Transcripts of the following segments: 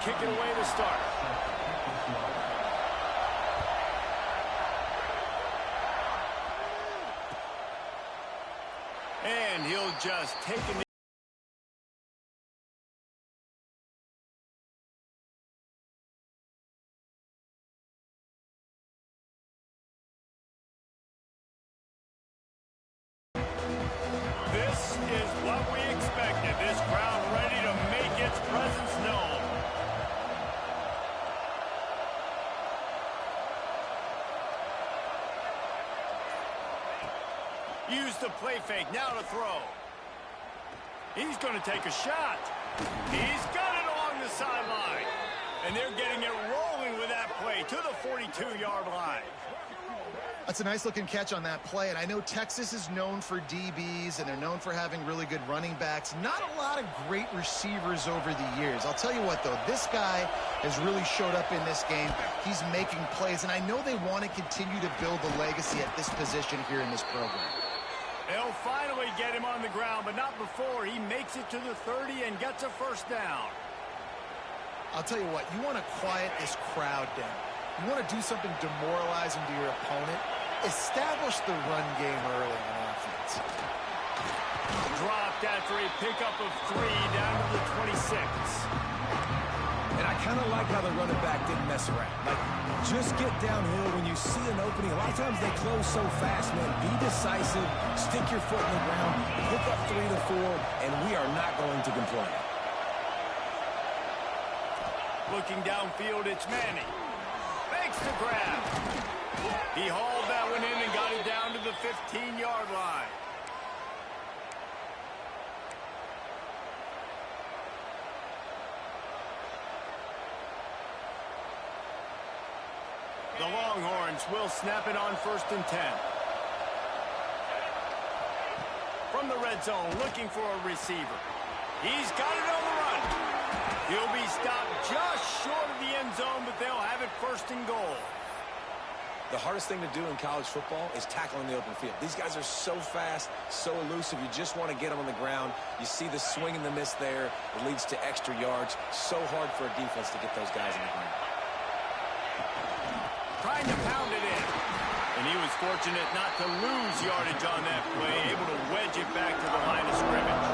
kick it away to start. And he'll just take a knee. This is what we expected. This crowd ready to make its presence known. Use the play fake, now to throw. He's going to take a shot. He's got it along the sideline. And they're getting it rolling with that play to the 42-yard line. That's a nice-looking catch on that play, and I know Texas is known for DBs, and they're known for having really good running backs. Not a lot of great receivers over the years. I'll tell you what, though, this guy has really showed up in this game. He's making plays, and I know they want to continue to build the legacy at this position here in this program. They'll finally get him on the ground, but not before he makes it to the 30 and gets a first down. I'll tell you what, you want to quiet this crowd down. You want to do something demoralizing to your opponent. Establish the run game early on offense. Dropped after a pickup of 3 down to the 26. And I kind of like how the running back didn't mess around. Like, just get downhill when you see an opening. A lot of times they close so fast, man. Be decisive, stick your foot in the ground, pick up 3 to 4, and we are not going to complain. Looking downfield, it's Manning. Makes the grab. He hauled that one in and got it down to the 15-yard line. The Longhorns will snap it on 1st and 10. From the red zone, looking for a receiver. He's got it on the run. He'll be stopped just short of the end zone, but they'll have it 1st and goal. The hardest thing to do in college football is tackle in the open field. These guys are so fast, so elusive. You just want to get them on the ground. You see the swing and the miss there. It leads to extra yards. So hard for a defense to get those guys on the ground. Trying to pound it in. And he was fortunate not to lose yardage on that play, able to wedge it back to the line of scrimmage.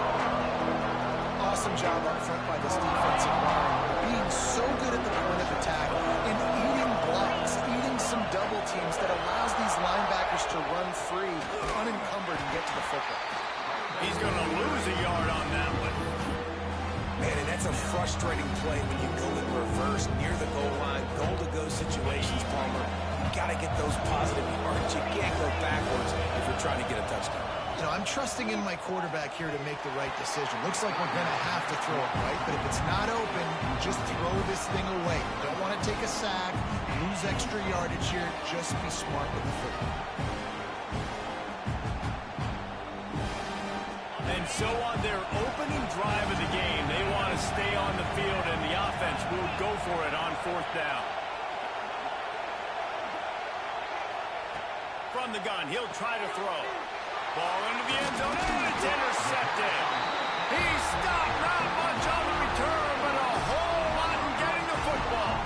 Awesome job up front by this defensive line. Being so good at the point of attack and eating blocks, eating some double teams that allows these linebackers to run free, unencumbered, and get to the football. He's going to lose a yard on that one. Man, and that's a frustrating play when you go in reverse near the goal line, goal-to-go situations, Palmer. You got to get those positive yards. You can't go backwards if you're trying to get a touchdown. You know, I'm trusting in my quarterback here to make the right decision. Looks like we're going to have to throw it right, but if it's not open, just throw this thing away. You don't want to take a sack, lose extra yardage here. Just be smart with the football. And so on their opening drive of the game, they want to stay on the field, and the offense will go for it on 4th down. From the gun, he'll try to throw. Ball into the end zone, and it's intercepted. He's stopped, not much on the return, but a whole lot in getting the football.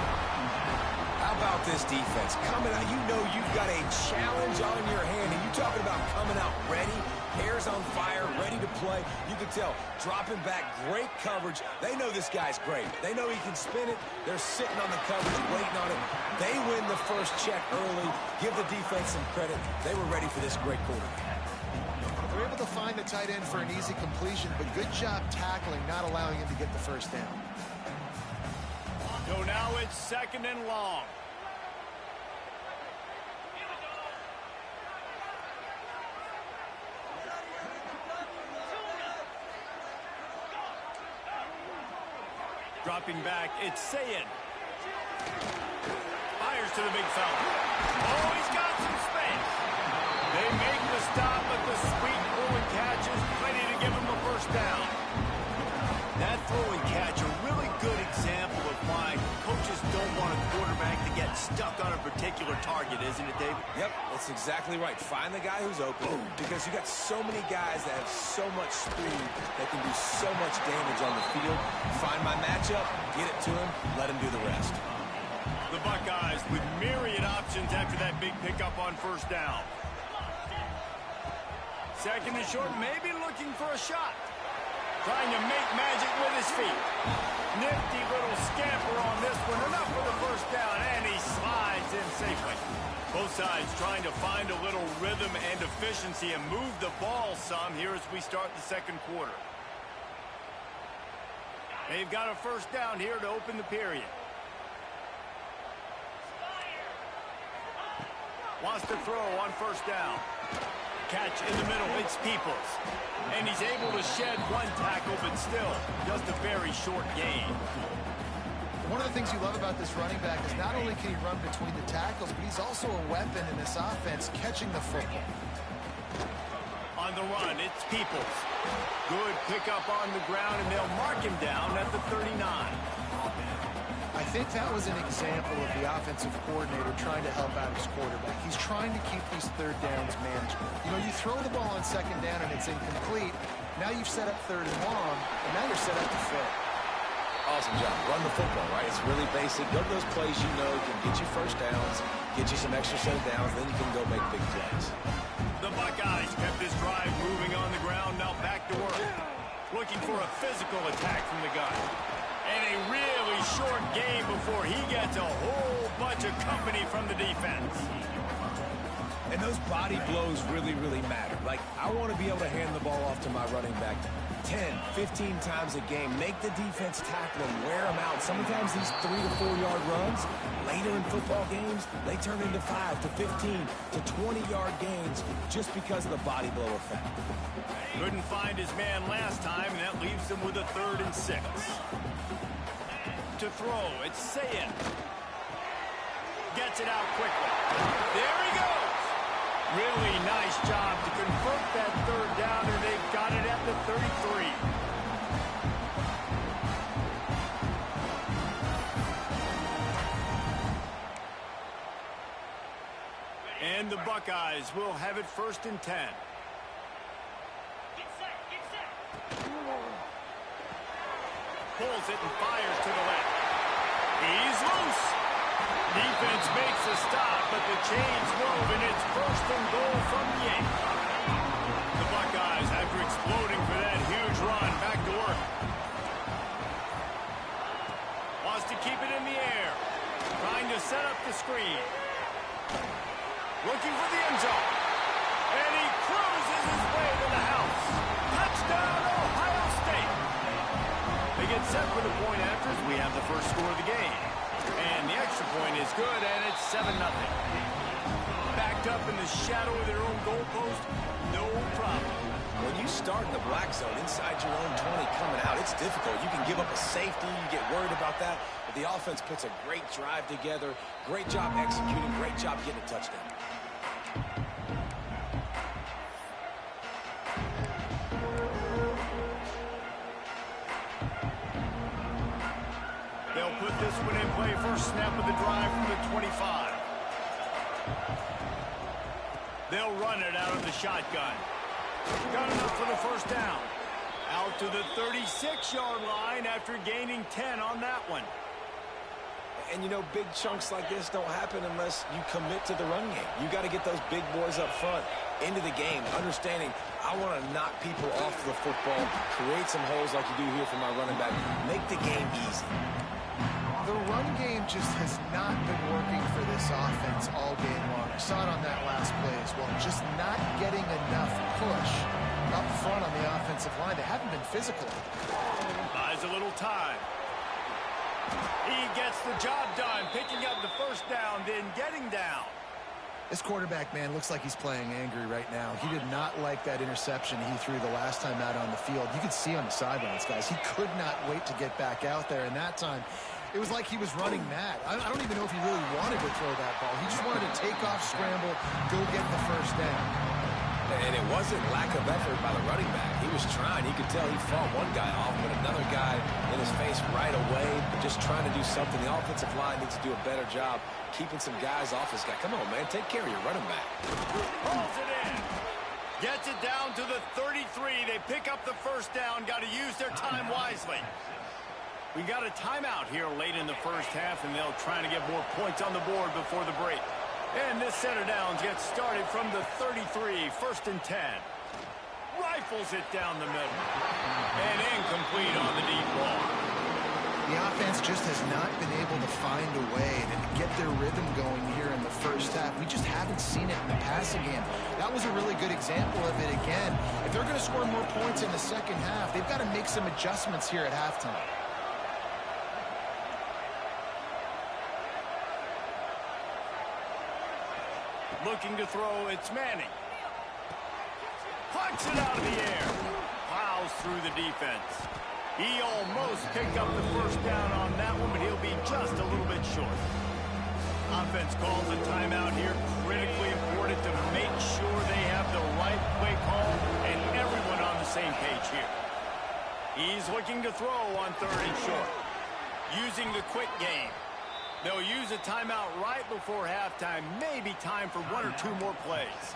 How about this defense? Coming out, you know you've got a challenge on your hand, and you're talking about coming out ready, hair's on fire, ready to play. You can tell, dropping back, great coverage. They know this guy's great. They know he can spin it. They're sitting on the coverage, waiting on it. They win the first check early. Give the defense some credit. They were ready for this great quarterback. They're able to find the tight end for an easy completion, but good job tackling, not allowing him to get the first down. So now it's 2nd and long. Dropping back, it's Sayin. Fires to the big fella. Oh, he's got some space. They make the stop, but the sweet throw and catch is plenty to give him a first down. That throw and catch, a really good example of why coaches don't want a quarterback to get stuck on a particular target, isn't it, David? Yep, that's exactly right. Find the guy who's open because you got so many guys that have so much speed that can do so much damage on the field. Find my matchup, get it to him, let him do the rest. The Buckeyes with myriad options after that big pickup on first down. Second and short, maybe looking for a shot. Trying to make magic with his feet. Nifty little scamper on this one. Enough for the first down, and he slides in safely. Both sides trying to find a little rhythm and efficiency and move the ball some here as we start the second quarter. They've got a first down here to open the period. Wants to throw on first down. Catch in the middle, it's Peoples. And he's able to shed one tackle, but still, just a very short gain. One of the things you love about this running back is not only can he run between the tackles, but he's also a weapon in this offense, catching the football. On the run, it's Peoples. Good pickup on the ground, and they'll mark him down at the 39. I think that was an example of the offensive coordinator trying to help out his quarterback. He's trying to keep these third downs manageable. You know, you throw the ball on second down and it's incomplete. Now you've set up third and long, and now you're set up to fail. Awesome job. Run the football, right? It's really basic. Go to those plays you know can get you first downs, get you some extra set of downs, then you can go make big plays. The Buckeyes kept this drive moving on the ground, now back to work. Looking for a physical attack from the gun. And a really short game before he gets a whole bunch of company from the defense. And those body blows really, really matter. Like, I want to be able to hand the ball off to my running back 10, 15 times a game. Make the defense tackle him, wear him out. Sometimes these 3 to 4 yard runs, later in football games, they turn into 5 to 15 to 20 yard gains just because of the body blow effect. Couldn't find his man last time, and that leaves him with a 3rd and 6. To throw, it's Sayin. Gets it out quickly. There he goes. Really nice job to convert that 3rd down, and they've got it at the 33. And the Buckeyes will have it 1st and 10. Pulls it and fires to the left. He's loose. Defense makes a stop, but the chains move, and it's 1st and goal from the 8. The Buckeyes, after exploding for that huge run, back to work. Wants to keep it in the air. Trying to set up the screen. Looking for the end zone. And he cruises his way to the house. Touchdown, Ohio State. They get set for the point after as we have the first score of the game. And the extra point is good, and it's 7-0. Backed up in the shadow of their own goalpost, no problem. When you start in the black zone inside your own 20 coming out, it's difficult. You can give up a safety, you get worried about that, but the offense puts a great drive together, great job executing, great job getting a touchdown. They'll put this one in play, first snap of the drive from the 25. They'll run it out of the shotgun. Got enough for the first down. Out to the 36-yard line after gaining 10 on that one. And, you know, big chunks like this don't happen unless you commit to the run game. You got to get those big boys up front into the game, understanding I want to knock people off the football, create some holes like you do here for my running back, make the game easy. The run game just has not been working for this offense all game long. I saw it on that last play as well. Just not getting enough push up front on the offensive line. They haven't been physical. Buys a little time. He gets the job done, picking up the first down, then getting down. This quarterback, man, looks like he's playing angry right now. He did not like that interception he threw the last time out on the field. You could see on the sidelines, guys. He could not wait to get back out there, and that time it was like he was running mad. I don't even know if he really wanted to throw that ball. He just wanted to take off, scramble, go get the first down. And it wasn't lack of effort by the running back. He was trying. You could tell he fought one guy off, but another guy in his face right away, just trying to do something. The offensive line needs to do a better job keeping some guys off this guy. Come on, man. Take care of your running back. Pulls it in. Gets it down to the 33. They pick up the first down. Got to use their time wisely. We got a timeout here late in the first half, and they'll try to get more points on the board before the break. And this set of downs gets started from the 33, 1st and 10. Rifles it down the middle. And incomplete on the deep ball. The offense just has not been able to find a way to get their rhythm going here in the first half. We just haven't seen it in the passing game. That was a really good example of it again. If they're going to score more points in the second half, they've got to make some adjustments here at halftime. Looking to throw, it's Manning. Plucks it out of the air. Plows through the defense. He almost picked up the first down on that one, but he'll be just a little bit short. Offense calls a timeout here. Critically important to make sure they have the right play call and everyone on the same page here. He's looking to throw on 3rd and short. Using the quick game. They'll use a timeout right before halftime. Maybe time for 1 or 2 more plays.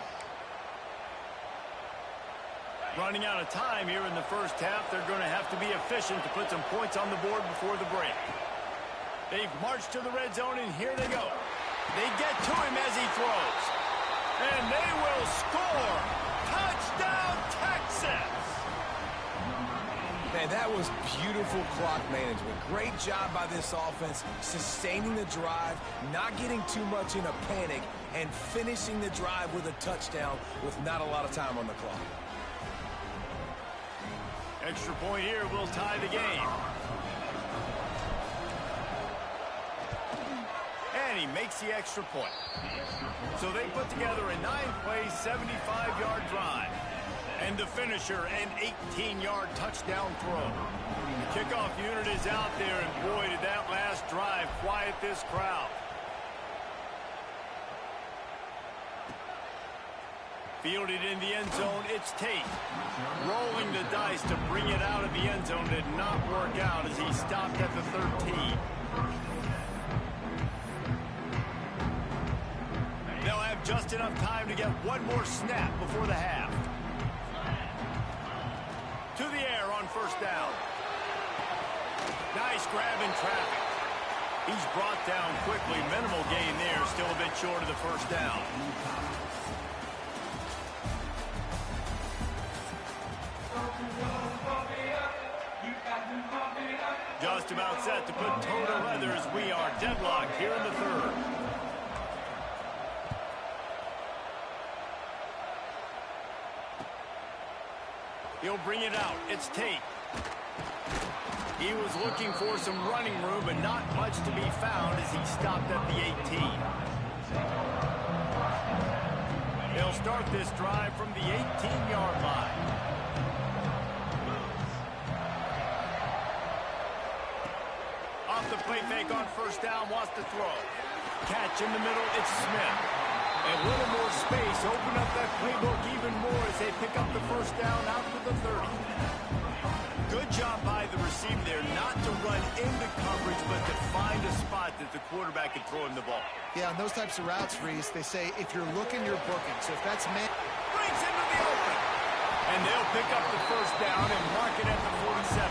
Running out of time here in the first half. They're going to have to be efficient to put some points on the board before the break. They've marched to the red zone, and here they go. They get to him as he throws. And they will score. Touchdown, Texas! Man, that was beautiful clock management. Great job by this offense, sustaining the drive, not getting too much in a panic, and finishing the drive with a touchdown with not a lot of time on the clock. Extra point here will tie the game. And he makes the extra point. So they put together a 9-play, 75-yard drive. And the finisher, an 18-yard touchdown throw. The kickoff unit is out there, and boy, did that last drive quiet this crowd. Fielded in the end zone, it's Tate. Rolling the dice to bring it out of the end zone did not work out as he stopped at the 13. They'll have just enough time to get one more snap before the half. To the air on 1st down. Nice grab in traffic. He's brought down quickly. Minimal gain there. Still a bit short of the 1st down. Just about set to put toe to leather as we are deadlocked here in the 3rd. He'll bring it out. It's Tate. He was looking for some running room, but not much to be found as he stopped at the 18. They'll start this drive from the 18-yard line. Off the play fake on 1st down, wants to throw. Catch in the middle, it's Smith. A little more space, open up that playbook even more as they pick up the 1st down out to the 30. Good job by the receiver there, not to run into coverage, but to find a spot that the quarterback can throw him the ball. Yeah, on those types of routes, Reese, they say if you're looking, you're booking. So if that's man... Brings into the open. And they'll pick up the 1st down and mark it at the 47.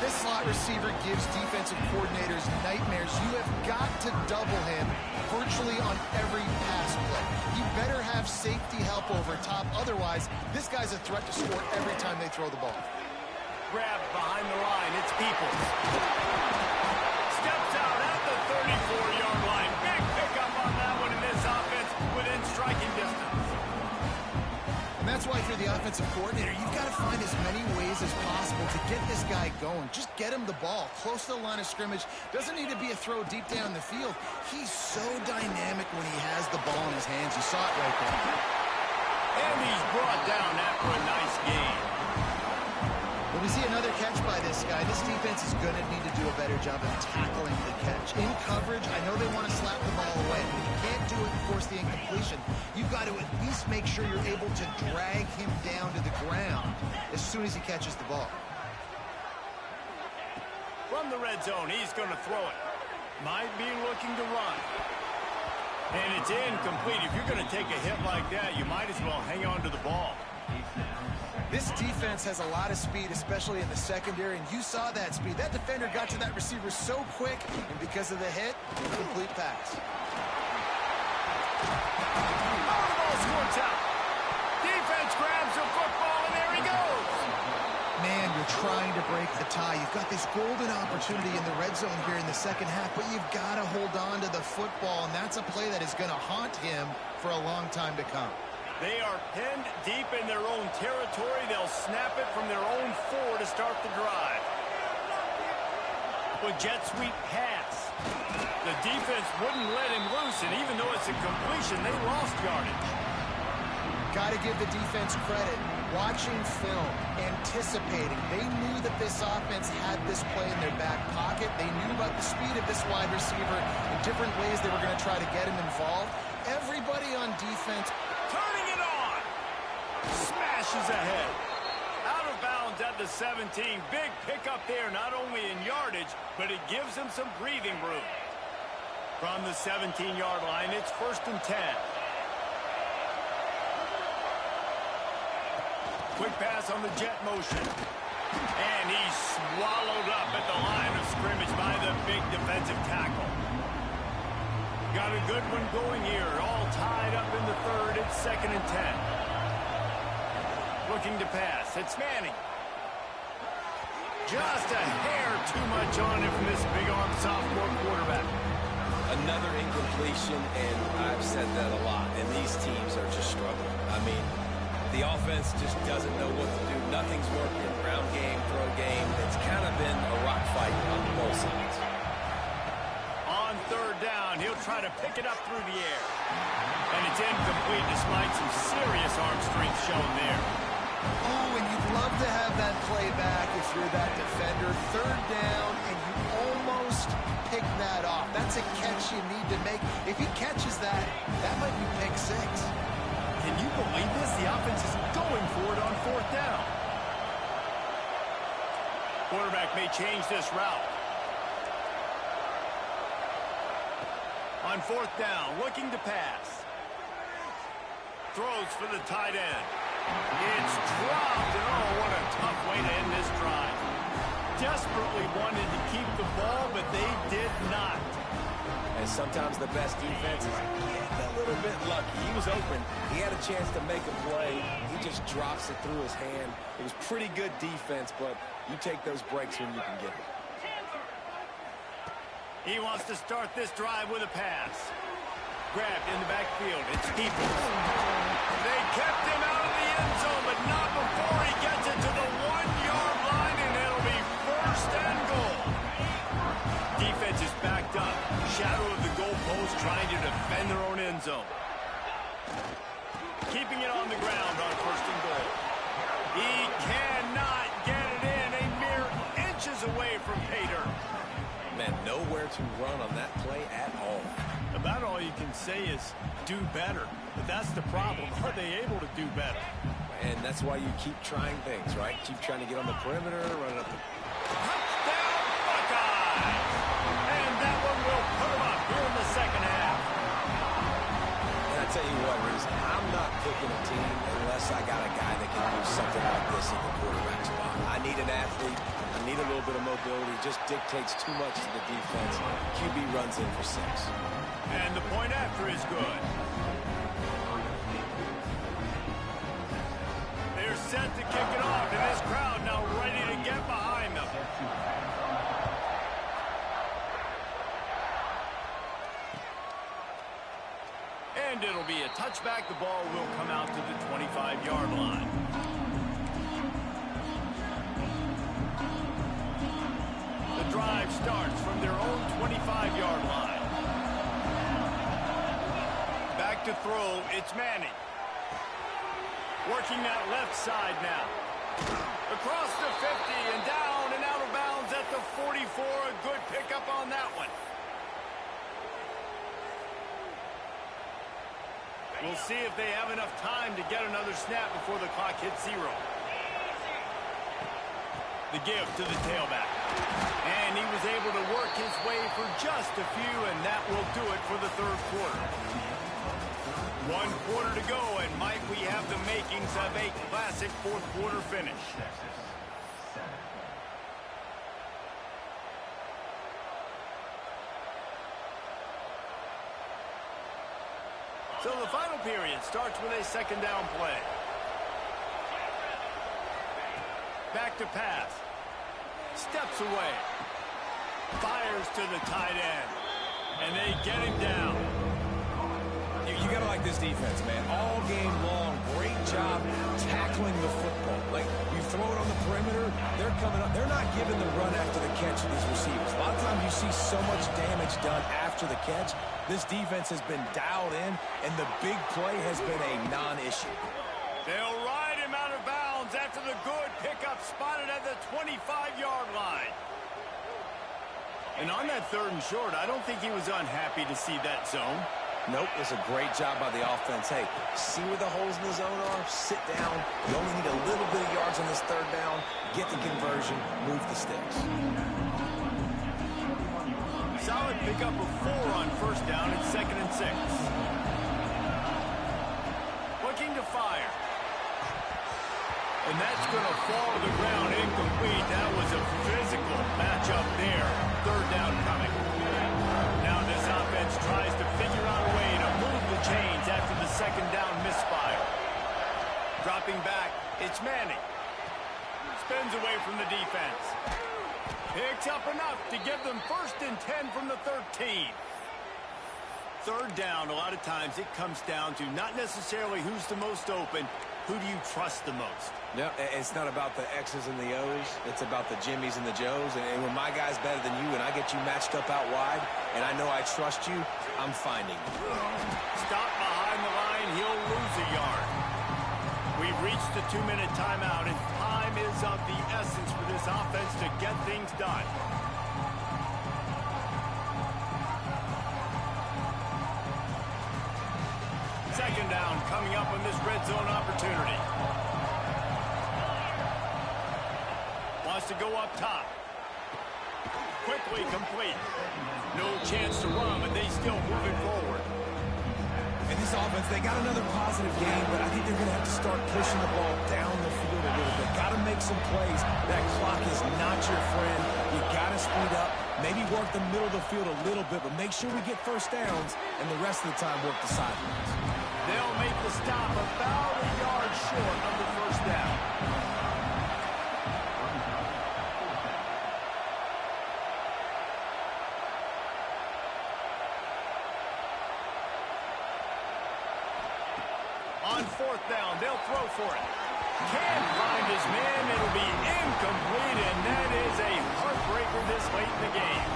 This slot receiver gives defensive coordinators nightmares. You have got to double him virtually on every pass play. You better have safety help over top. Otherwise, this guy's a threat to score every time they throw the ball. Grab behind the line. It's Peoples. Steps out at the 34-yard line. Big pickup on that one in this offense within striking distance. And that's why if you're the offensive coordinator, you've got to find as many ways as possible to get this guy going. Just get him the ball close to the line of scrimmage. Doesn't need to be a throw deep down the field. He's so dynamic when he has the ball in his hands. You saw it right there. And he's brought down after a nice game. When We see another catch by this guy. This defense is going to need to do a better job of tackling the catch. In coverage, I know they want to slap the ball away, but if you can't do it and force the incompletion, you've got to at least make sure you're able to drag him down to the ground as soon as he catches the ball. From the red zone, he's going to throw it. Might be looking to run. And it's incomplete. If you're going to take a hit like that, you might as well hang on to the ball. This defense has a lot of speed, especially in the secondary, and you saw that speed. That defender got to that receiver so quick, and because of the hit, incomplete pass. Oh, the ball squirts out. Defense grabs the football, and there he goes. Man, you're trying to break the tie. You've got this golden opportunity in the red zone here in the second half, but you've got to hold on to the football, and that's a play that is going to haunt him for a long time to come. They are pinned deep in their own territory. They'll snap it from their own 4 to start the drive. With jet sweep pass. The defense wouldn't let him loose, and even though it's a completion, they lost yardage. Got to give the defense credit. Watching film, anticipating. They knew that this offense had this play in their back pocket. They knew about the speed of this wide receiver. In different ways they were going to try to get him involved. Everybody on defense turning it on. Smashes ahead. Out of bounds at the 17. Big pickup there, not only in yardage, but it gives him some breathing room. From the 17-yard line, it's 1st and 10. Quick pass on the jet motion. And he's swallowed up at the line of scrimmage by the big defensive tackle. Got a good one going here. All tied up in the 3rd. It's 2nd and 10. Looking to pass. It's Manning. Just a hair too much on him from this big-arm sophomore quarterback. Another incompletion, and I've said that a lot, and these teams are just struggling. I mean, the offense just doesn't know what to do. Nothing's working. Ground game, throw game. It's kind of been a rock fight on both sides. On 3rd down, he'll try to pick it up through the air. And it's incomplete despite some serious arm strength shown there. Oh, and you'd love to have that play back if you're that defender. 3rd down, and you almost pick that off. That's a catch you need to make. If he catches that, that might be pick 6. Can you believe this? The offense is going for it on 4th down. Quarterback may change this route. On 4th down, looking to pass. Throws for the tight end. It's dropped, and oh, what a tough way to end this drive. Desperately wanted to keep the ball, but they did not. And sometimes the best defense is getting a little bit lucky. He was open. He had a chance to make a play. He just drops it through his hand. It was pretty good defense, but you take those breaks when you can get them. He wants to start this drive with a pass. Grabbed in the backfield. It's Peoples. They kept him out of the end zone, but not before he gets it to the 1-yard line, and it'll be 1st and goal. Defense is backed up. Shadow of the goalpost trying to defend their own end zone. Keeping it on the ground on 1st and goal. He cannot get it in. A mere inches away from pay dirt. Man, nowhere to run on that play at all. About all you can say is do better. But that's the problem. Are they able to do better? And that's why you keep trying things, right? Keep trying to get on the perimeter, run up the... Touchdown, Buckeyes! And that one will put them up here in the 2nd half. And I tell you what, Reese, I'm not picking a team unless I got a guy that can do something like this in the quarterback spot. I need an athlete. I need a little bit of mobility. It just dictates too much to the defense. QB runs in for 6. And the point after is good. They're set to kick it off, and this crowd now ready to get behind them. And it'll be a touchback. The ball will come out to the 25-yard line. The drive starts from their own 25-yard line. Back to throw, it's Manning. Working that left side now. Across the 50 and down and out of bounds at the 44. A good pickup on that one. We'll see if they have enough time to get another snap before the clock hits 0. The give to the tailback. And he was able to work his way for just a few, and that will do it for the third quarter. 1 quarter to go, and might we have the makings of a classic fourth quarter finish. So the final period starts with a second down play. Back to pass. Steps away. Fires to the tight end. And they get him down. You got to like this defense, man. All game long, great job tackling the football. Like, you throw it on the perimeter, they're coming up. They're not giving the run after the catch to these receivers. A lot of times you see so much damage done after the catch. This defense has been dialed in, and the big play has been a non-issue. They'll ride him out of bounds after the good pickup spotted at the 25-yard line. And on that 3rd and short, I don't think he was unhappy to see that zone. Nope, it's a great job by the offense. Hey, see where the holes in the zone are? Sit down. You only need a little bit of yards on this 3rd down. Get the conversion. Move the sticks. Solid pickup of 4 on 1st down and 2nd and 6. Looking to fire. And that's going to fall to the ground incomplete. That was a physical matchup there. 3rd down coming. Now this offense tries to figure out a way to move the chains after the 2nd down misfire. Dropping back, it's Manning. Spins away from the defense. Picks up enough to give them 1st and 10 from the 13. 3rd down, a lot of times it comes down to not necessarily who's the most open, who do you trust the most? Yeah, it's not about the X's and the O's. It's about the Jimmies and the Joes. And when my guy's better than you and I get you matched up out wide and I know I trust you, I'm finding you. Stop behind the line, he'll lose a yard. We've reached the 2-minute timeout, and time is of the essence for this offense to get things done. Second down coming up on this red zone opportunity. Wants to go up top. Quickly complete. No chance to run, but they still moving forward. And this offense, they got another positive game, but I think they're going to have to start pushing the ball down the field a little bit. Got to make some plays. That clock is not your friend. You got to speed up. Maybe work the middle of the field a little bit, but make sure we get 1st downs, and the rest of the time work the sidelines. They'll make the stop about a yard short of the 1st down. On 4th down, they'll throw for it. Can't find his man. It'll be incomplete, and that is a heartbreaker this late in the game.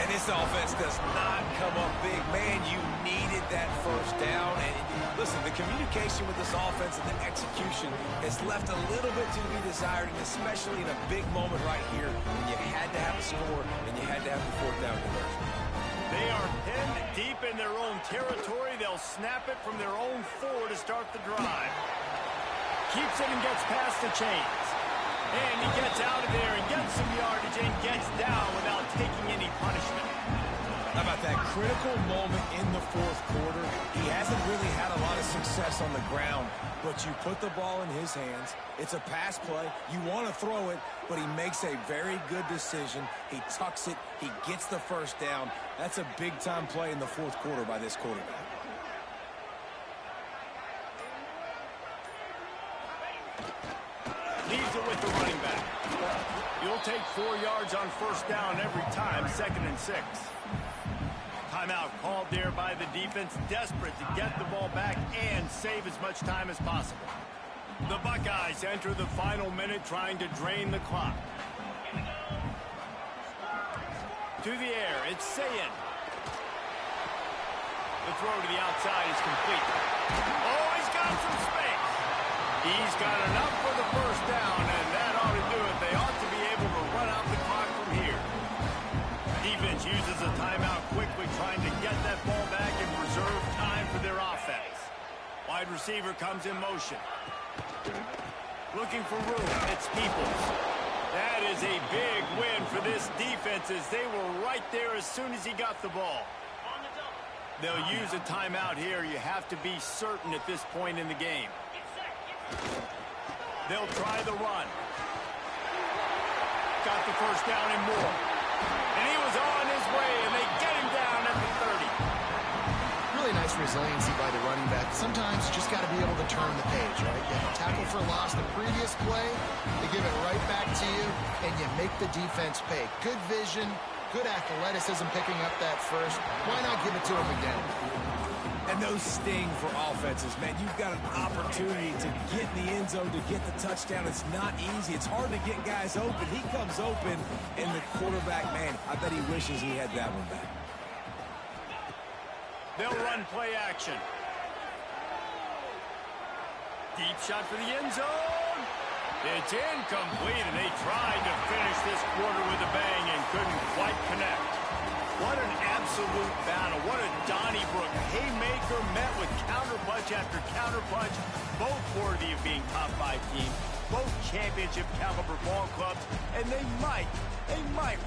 And this offense does not come up big. Man, you needed that 1st down. And listen, the communication with this offense and the execution has left a little bit to be desired, and especially in a big moment right here when you had to have a score and you had to have the 4th down conversion. They are pinned deep in their own territory. They'll snap it from their own 4 to start the drive. Keeps it and gets past the chains. And he gets out of there and gets some yardage and gets down without taking any punishment. How about that critical moment in the 4th quarter? He hasn't really had a lot of success on the ground, but you put the ball in his hands. It's a pass play. You want to throw it, but he makes a very good decision. He tucks it. He gets the 1st down. That's a big-time play in the 4th quarter by this quarterback. Leaves it with the running back. You'll take 4 yards on 1st down every time, 2nd and 6. Timeout called there by the defense, desperate to get the ball back and save as much time as possible. The Buckeyes enter the final minute trying to drain the clock. To the air, it's Sayin. The throw to the outside is complete. Oh, he's got some space. He's got enough for the first down, and that ought to do it. They ought to be able to run out the clock from here. Defense uses a timeout quickly, trying to get that ball back and preserve time for their offense. Wide receiver comes in motion. Looking for room. It's Peoples. That is a big win for this defense as they were right there as soon as he got the ball. They'll use a timeout here. You have to be certain at this point in the game. They'll try the run. Got the first down and more. And he was on his way, and they get him down at the 30. Really nice resiliency by the running back. Sometimes you just got to be able to turn the page, right? You have a tackle for loss the previous play, they give it right back to you, and you make the defense pay. Good vision, good athleticism picking up that first. Why not give it to him again? And those sting for offenses, man. You've got an opportunity to get in the end zone, to get the touchdown. It's not easy. It's hard to get guys open. He comes open, and the quarterback, man, I bet he wishes he had that one back. They'll run play action. Deep shot for the end zone. It's incomplete, and they tried to finish this quarter with a bang and couldn't quite connect. What an absolute battle. What a Donnybrook haymaker met with counterpunch after counterpunch. Both worthy of being top 5 teams. Both championship caliber ball clubs. And they might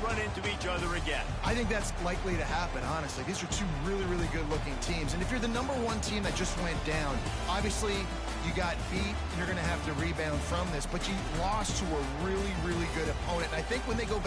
run into each other again. I think that's likely to happen, honestly. These are two really, really good-looking teams. And if you're the #1 team that just went down, obviously you got beat, and you're going to have to rebound from this. But you lost to a really, really good opponent. And I think when they go back